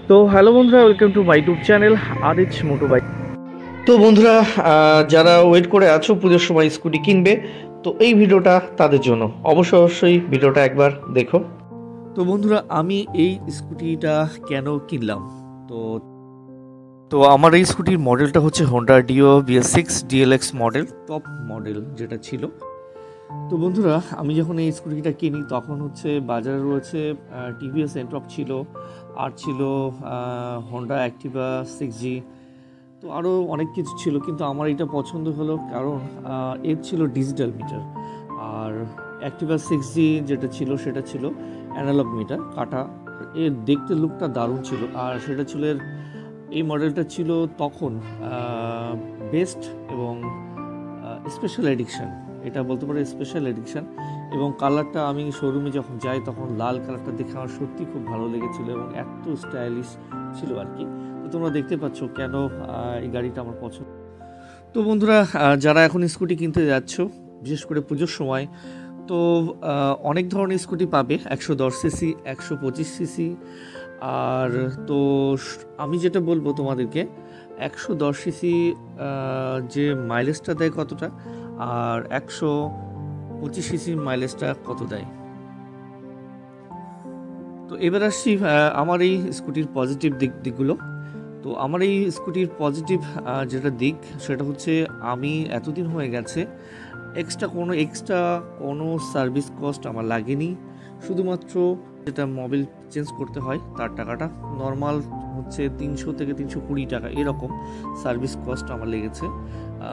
তো হ্যালো বন্ধুরা, welcome to my YouTube channel Adi's moto bike. তো বন্ধুরা, যারা ওয়েট করে আছো পুজোর সময় স্কুটি কিনবে, তো এই ভিডিওটা তাদের জন্য। অবশ্যই ভিডিওটা একবার দেখো। তো বন্ধুরা, আমি এই স্কুটিটা কেন কিনলাম, তো তো আমার এই স্কুটির মডেলটা হচ্ছে হোন্ডা ডিও BS6 DLX মডেল, টপ মডেল যেটা ছিল। তো বন্ধুরা, আমি যখন এই স্কুটিটা কিনি তখন হচ্ছে বাজারে রয়েছে TVS এন্ট্রক ছিল, আর ছিল হোন্ডা অ্যাক্টিভা 6G, তো আরও অনেক কিছু ছিল। কিন্তু আমার এটা পছন্দ হলো কারণ এর ছিল ডিজিটাল মিটার, আর অ্যাক্টিভা 6G যেটা ছিল সেটা ছিল অ্যানালগ মিটার কাটা। এর দেখতে লুকটা দারুণ ছিল, আর সেটা ছিল এই মডেলটা ছিল তখন বেস্ট এবং স্পেশাল এডিকশান, এটা বলতে পারে স্পেশাল এডিকশান। এবং কালারটা আমি শোরুমে যখন যাই তখন লাল কালারটা দেখে আমার সত্যি খুব ভালো লেগেছিলো এবং এত স্টাইলিশ ছিল আর কি। তো তোমরা দেখতে পাচ্ছ কেন এই গাড়িটা আমার পছন্দ। তো বন্ধুরা, যারা এখন স্কুটি কিনতে যাচ্ছ, বিশেষ করে পুজোর সময়, তো অনেক ধরনের স্কুটি পাবে, 110cc, 125cc। আর তো আমি যেটা বলবো তোমাদেরকে, 110cc যে মাইলেজটা দেয় কতটা, আর 125cc মাইলেজটা কত দেয়। তো এবার আসছি আমার এই স্কুটির পজিটিভ দিকগুলো। তো আমার এই স্কুটির পজিটিভ যেটা দিক সেটা হচ্ছে, আমি এতদিন হয়ে গেছে এক্সট্রা কোনো সার্ভিস কস্ট আমার লাগেনি। শুধুমাত্র যেটা মোবিল চেঞ্জ করতে হয় তার টাকাটা নর্মাল হচ্ছে 300 থেকে 320 টাকা, এরকম সার্ভিস কস্ট আমার লেগেছে।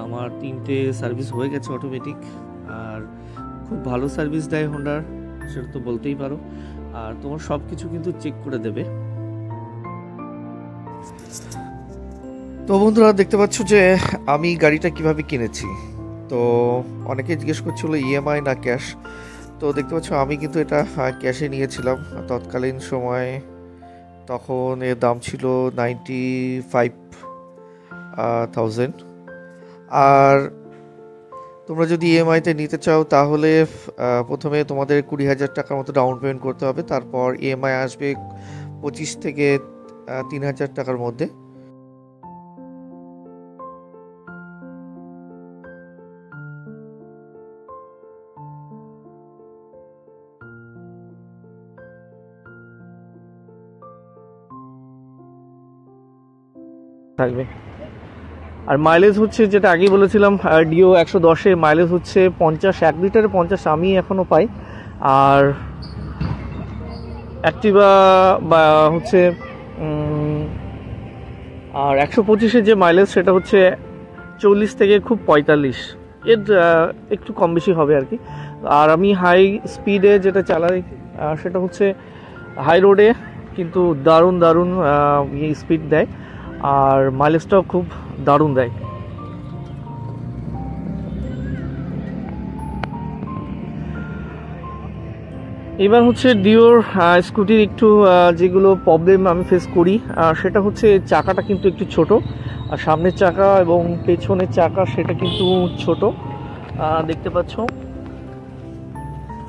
আমার 3টে সার্ভিস হয়ে গেছে অটোমেটিক, আর খুব ভালো সার্ভিস দেয় হোন্ডার, সেটা তো বলতেই পারো। আর তোমার সব কিছু কিন্তু চেক করে দেবে। তো বন্ধুরা, দেখতে পাচ্ছ যে আমি গাড়িটা কিভাবে কিনেছি। তো অনেকে জিজ্ঞেস করছিল EMI না ক্যাশ। তো দেখতে পাচ্ছ আমি কিন্তু এটা ক্যাশে নিয়েছিলাম তৎকালীন সময়। তখন এর দাম ছিল 95,000। আর তোমরা যদি EMI-তে নিতে চাও তাহলে প্রথমে তোমাদের 20,000 টাকার মতো ডাউন পেমেন্ট করতে হবে, তারপর EMI আসবে 25 থেকে 3,000 টাকার মধ্যে। থাকবে। আর মাইলেজ হচ্ছে, যেটা আগেই বলেছিলাম, ডিও 110-এ মাইলেজ হচ্ছে 50, 1 লিটারে 50 আমি এখনও পাই। আর অ্যাক্টিভা বা হচ্ছে আর 125-এ যে মাইলেজ সেটা হচ্ছে 40 থেকে খুব 45, এর একটু কম বেশি হবে আর কি। আর আমি হাই স্পিডে যেটা চালাই সেটা হচ্ছে হাই রোডে কিন্তু দারুণ স্পিড দেয়, আর মাইলেজটাও খুব দারুণ দেয়। এবার হচ্ছে ডিওর স্কুটির একটু যেগুলো প্রবলেম আমি ফেস করি, সেটা হচ্ছে চাকাটা কিন্তু একটু ছোট, আর সামনের চাকা এবং পেছনের চাকা সেটা কিন্তু ছোট। দেখতে পাচ্ছ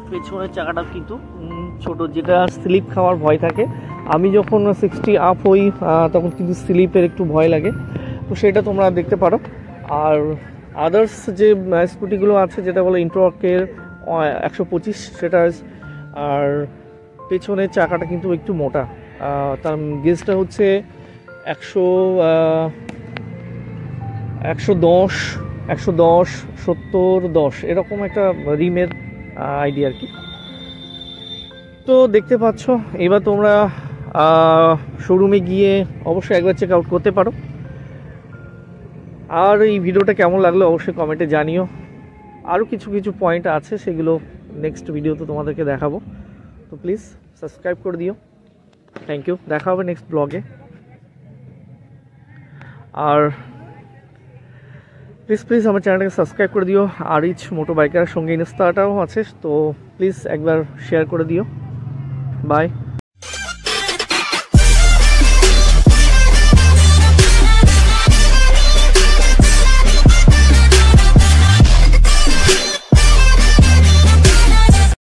পেছনের চাকাটা কিন্তু ছোট, যেটা স্লিপ খাওয়ার ভয় থাকে। আমি যখন 60 আপ হই তখন কিন্তু স্লিপের একটু ভয় লাগে, তো সেটা তোমরা দেখতে পারো। আর আদার্স যে স্কুটিগুলো আছে, যেটা বলে ইন্ট্রকের 125, সেটা আর পেছনের চাকাটা কিন্তু একটু মোটা, তার গেজটা হচ্ছে 110, 70, 10 এরকম একটা রিমের আইডিয়া আর কি। তো দেখতে পাচ্ছ, এবার তোমরা শোরুমে গিয়ে অবশ্যই একবার চেক আউট করতে পারো। আর এই ভিডিওটা কেমন লাগলো অবশ্যই কমেন্টে জানিও। আরও কিছু পয়েন্ট আছে, সেগুলো নেক্সট ভিডিওতে তোমাদেরকে দেখাবো। তো প্লিজ সাবস্ক্রাইব করে দিও। থ্যাংক ইউ, দেখা হবে নেক্সট ব্লগে। আর প্লিজ আমার চ্যানেলটাকে সাবস্ক্রাইব করে দিও। আরিজ মোটো বাইকার সঙ্গে ইনস্টাটাও আছে, তো প্লিজ একবার শেয়ার করে দিও। বাই।